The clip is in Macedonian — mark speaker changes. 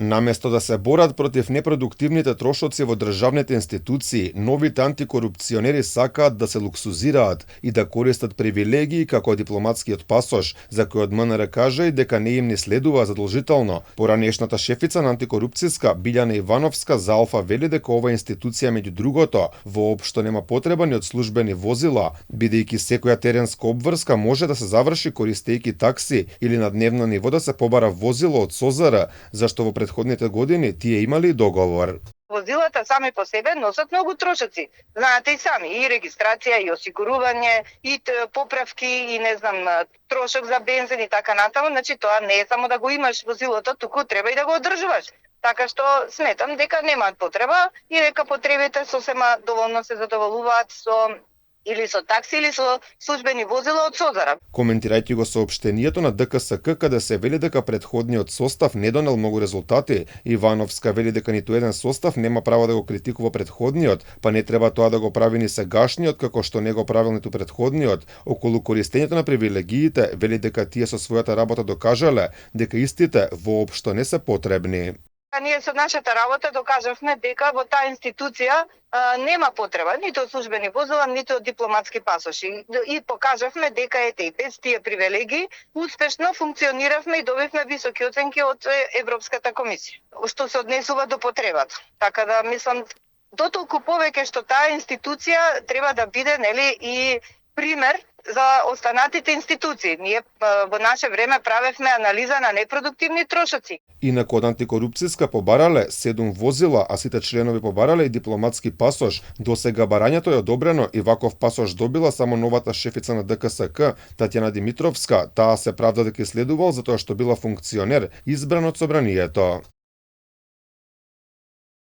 Speaker 1: Наместо да се борат против непродуктивните трошоци во државните институции, новите антикорупционери сакаат да се луксузираат и да користат привилегии како дипломатскиот пасош, за кој од МНР кажа и дека не им ни следува задолжително. Поранешната шефица на антикорупцијска Билјана Ивановска за Алфа вели дека ова институција меѓу другото воопшто нема потреба ни од службени возила, бидејќи секоја теренска обврска може да се заврши користејќи такси или на дневно ниво да се побара возило од СОЗР, зашто во предходните години тие имали договор.
Speaker 2: Возилата сами по себе носат многу трошоци. Знаете и сами, и регистрација, и осигурување, и поправки, и не знам, трошок за бензин и така натаму. Значи тоа не е само да го имаш возилото, туку треба и да го одржуваш. Така што сметам дека немаат потреба и дека потребите сосема доволно се задоволуваат со или со такси или со службени возила од СОЗР.
Speaker 1: Коментирајќи го соопштението на ДКСК каде се вели дека предходниот состав не донел многу резултати, Ивановска вели дека ниту еден состав нема право да го критикува предходниот, па не треба тоа да го прави ни сегашниот како што не го правил ниту предходниот. Околу користењето на привилегиите вели дека тие со својата работа докажале дека истите воопшто не се потребни.
Speaker 2: Ние со нашата работа докажавме дека во таа институција нема потреба ниту од службени возила, ниту од дипломатски пасоши. И покажавме дека ете и без тие привилегии успешно функциониравме и добивме високи оценки од Европската комисија, што се однесува до потребата. Така да мислам дотолку повеќе што таа институција треба да биде, нели, и пример за останатите институции. Ние во наше време правевме анализа на непродуктивни трошоци.
Speaker 1: Инаку од антикорупцијска побарале 7 возила, а сите членови побарале и дипломатски пасош. Досега барањето е одобрено и ваков пасош добила само новата шефица на ДКСК, Татјана Димитровска. Таа се правда дека следувал затоа што била функционер избран од собранието.